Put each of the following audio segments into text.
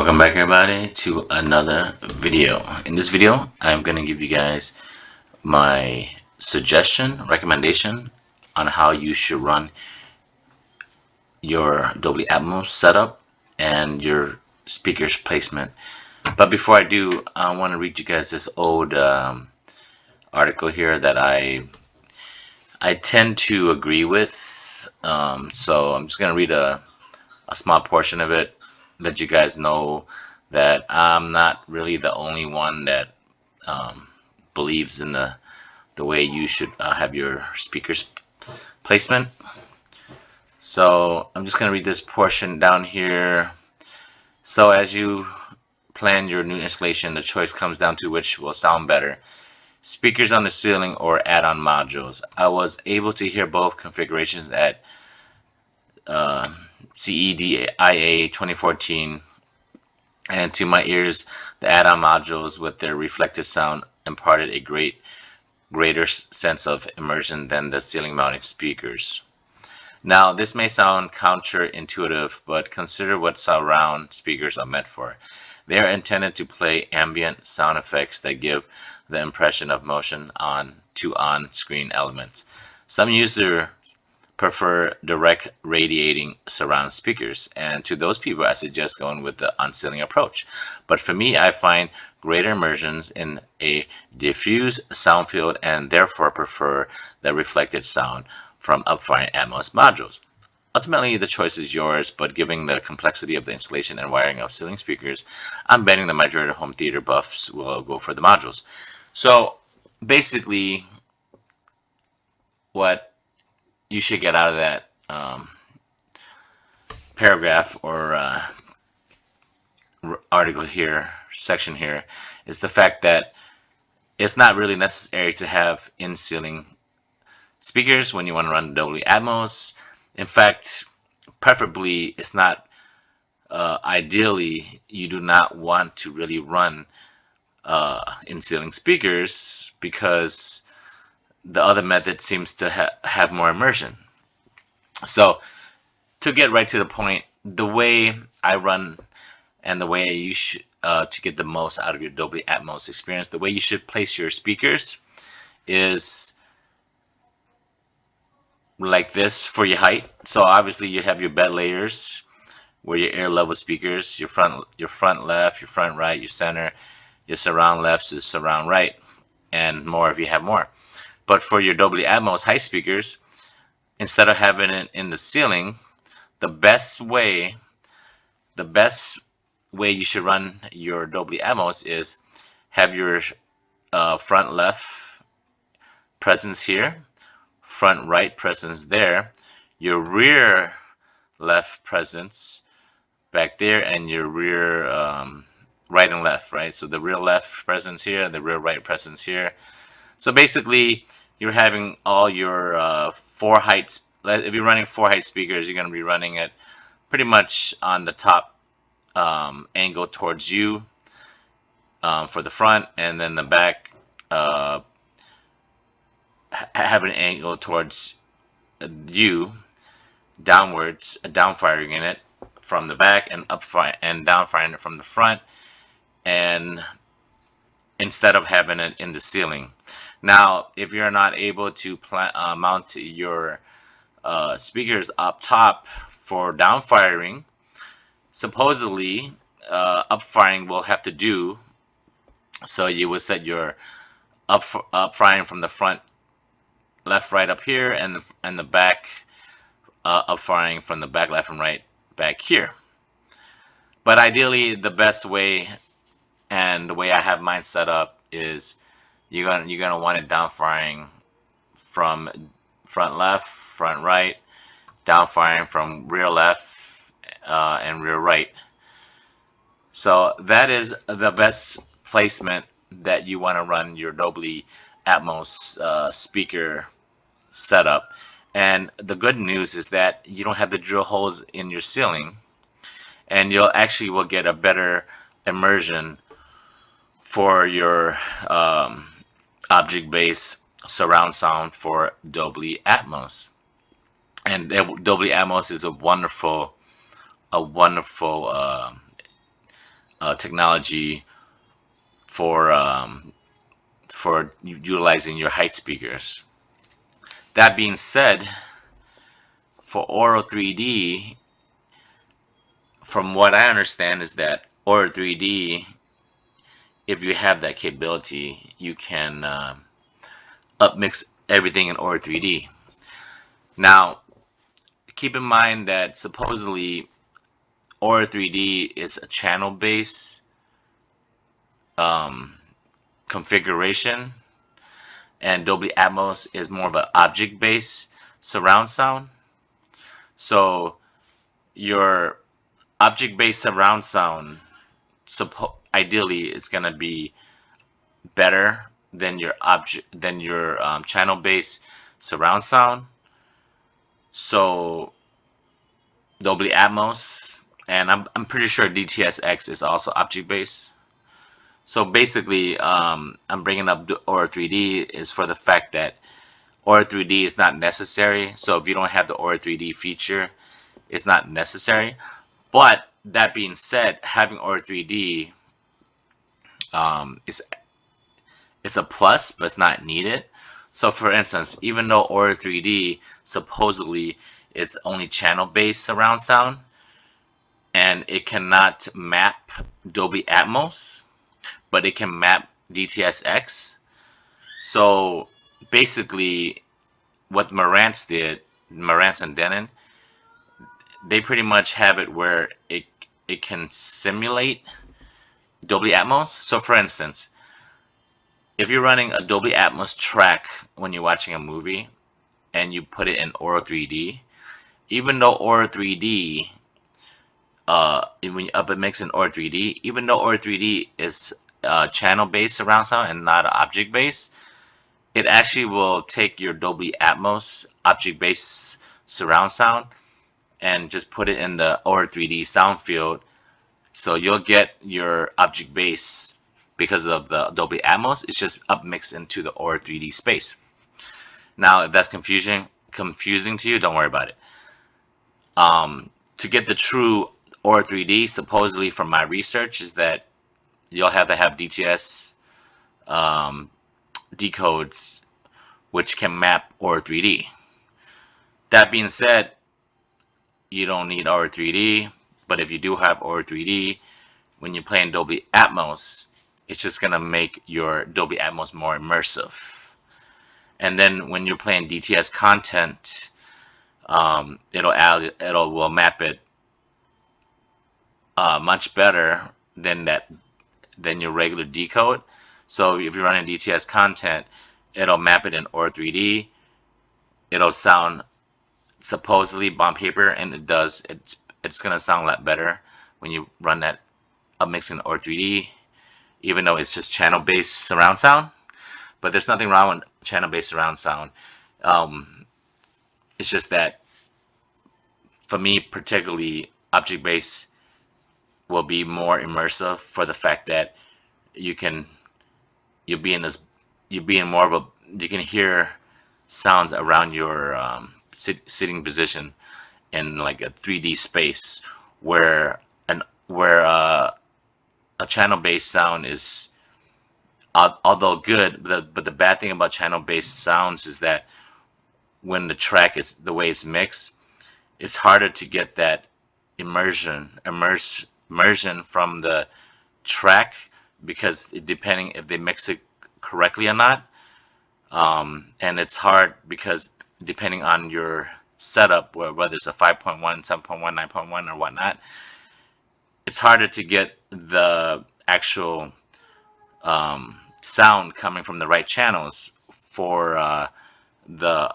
Welcome back everybody to another video. In this video, I'm going to give you guys my recommendation on how you should run your Dolby Atmos setup and your speakers placement. But before I do, I want to read you guys this old article here that I tend to agree with. So I'm just going to read a small portion of it, let you guys know that I'm not really the only one that believes in the way you should have your speakers placement. So I'm just going to read this portion down here. So as you plan your new installation, the choice comes down to which will sound better: speakers on the ceiling or add-on modules. I was able to hear both configurations at CEDIA 2014, and to my ears, the add-on modules with their reflected sound imparted a greater sense of immersion than the ceiling-mounted speakers. Now, this may sound counterintuitive, but consider what surround speakers are meant for. They are intended to play ambient sound effects that give the impression of motion to on-screen elements. Some users prefer direct radiating surround speakers, and to those people I suggest going with the on-ceiling approach. But for me, I find greater immersions in a diffuse sound field and therefore prefer the reflected sound from upfiring Atmos modules. Ultimately, the choice is yours, but given the complexity of the installation and wiring of ceiling speakers, I'm betting the majority of home theater buffs will go for the modules. So basically, what you should get out of that paragraph or article here, section here, is the fact that it's not really necessary to have in-ceiling speakers when you want to run Dolby Atmos. In fact, preferably, it's not ideally, you do not want to really run in-ceiling speakers, because the other method seems to have more immersion. So to get right to the point, the way I run and the way you should to get the most out of your Dolby Atmos experience, the way you should place your speakers is like this for your height. So obviously you have your bed layers where your air level speakers, your front left, your front right, your center, your surround left, your surround right, and more if you have more. But for your Dolby Atmos high speakers, instead of having it in the ceiling, the best way you should run your Dolby Atmos is have your front left presence here, front right presence there, your rear left presence back there, and your rear right and left, right? So the rear left presence here and the rear right presence here. So basically, you're having all your four heights. If you're running four height speakers, you're going to be running it pretty much on the top angle towards you for the front, and then the back have an angle towards you downwards, down firing in it from the back, and up and down firing it from the front, and instead of having it in the ceiling. Now, if you're not able to mount your speakers up top for down firing, supposedly up firing will have to do. So you will set your up firing from the front left right up here, and the back up firing from the back left and right back here. But ideally, the best way and the way I have mine set up is you're gonna want it down firing from front left, front right, down firing from rear left and rear right. So that is the best placement that you want to run your Dolby Atmos speaker setup. And the good news is that you don't have to drill holes in your ceiling, and you'll actually will get a better immersion for your object-based surround sound for Dolby Atmos. And Dolby Atmos is a wonderful technology for utilizing your height speakers. That being said, for Auro3D, from what I understand, is that Auro3D, if you have that capability, you can upmix everything in Auro3D. Now, keep in mind that supposedly Auro3D is a channel-based configuration, and Dolby Atmos is more of an object-based surround sound. So your object-based surround sound ideally is going to be better than your channel-based surround sound. So Dolby Atmos, and I'm pretty sure DTS:X is also object-based. So basically, I'm bringing up Auro3D is for the fact that Auro3D is not necessary. So if you don't have the Auro3D feature, it's not necessary. But that being said, having Auro3D it's a plus, but it's not needed. So for instance, even though Auro3D supposedly is only channel-based surround sound, and it cannot map Dolby Atmos, but it can map DTS:X. So basically, what Marantz and Denon, they pretty much have it where it can simulate Dolby Atmos. So for instance, if you're running a Dolby Atmos track when you're watching a movie and you put it in Auro3D, even though Auro3D, when you up and mix in Auro3D, even though Auro3D is channel-based surround sound and not object-based, it actually will take your Dolby Atmos object-based surround sound and just put it in the Auro3D sound field. So you'll get your object-based because of the Dolby Atmos. It's just upmixed into the Auro3D space. Now, if that's confusing to you, don't worry about it. To get the true Auro3D, supposedly from my research, is that you'll have to have DTS decodes which can map Auro3D. That being said, you don't need Auro3D, but if you do have Auro3D, when you play in Dolby Atmos, it's just gonna make your Dolby Atmos more immersive. And then when you're playing DTS content, will map it much better than your regular decode. So if you're running DTS content, it'll map it in Auro3D. It'll sound supposedly on paper, and it does. It's gonna sound a lot better when you run that upmix in Auro3D, even though it's just channel-based surround sound. But there's nothing wrong with channel-based surround sound. It's just that for me, particularly, object-based will be more immersive for the fact that you can hear sounds around your sitting position in like a 3D space, where a channel-based sound is, although good, but the bad thing about channel-based sounds is that when the track is the way it's mixed, it's harder to get that immersion from the track, because depending if they mix it correctly or not, and it's hard because depending on your setup, whether it's a 5.1, 7.1, 9.1 or whatnot, it's harder to get the actual sound coming from the right channels for the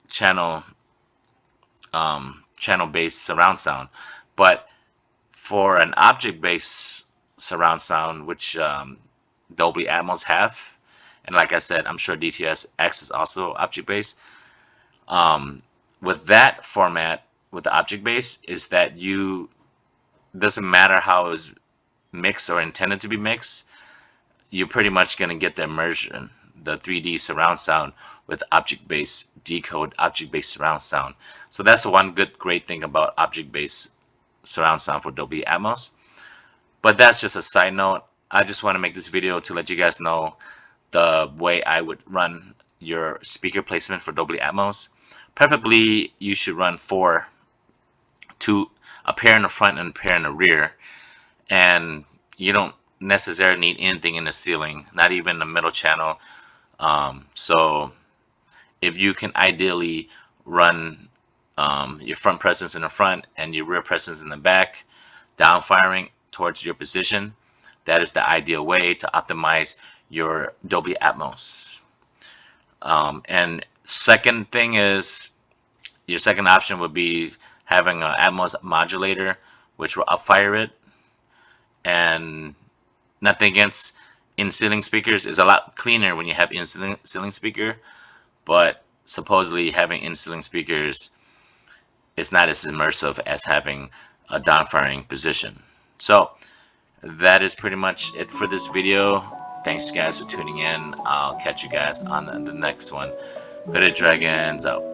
channel-based surround sound. But for an object-based surround sound, which Dolby Atmos have, and like I said, I'm sure DTS:X is also object-based. With that format, with the object-based, is that doesn't matter how it's mixed or intended to be mixed, you're pretty much going to get the immersion, the 3D surround sound with object-based decode, object-based surround sound. So that's one great thing about object-based surround sound for Dolby Atmos. But that's just a side note. I just want to make this video to let you guys know the way I would run your speaker placement for Dolby Atmos. Preferably, you should run a pair in the front and a pair in the rear, and you don't necessarily need anything in the ceiling, not even the middle channel. So if you can ideally run your front presence in the front and your rear presence in the back, down firing towards your position, that is the ideal way to optimize your Dolby Atmos. And second thing is, your second option would be having an Atmos modulator, which will upfire it. And nothing against in-ceiling speakers, is a lot cleaner when you have in-ceiling speaker, but supposedly having in-ceiling speakers is not as immersive as having a down-firing position. So that is pretty much it for this video. Thanks guys for tuning in. I'll catch you guys on the next one. Hooded Dragons out.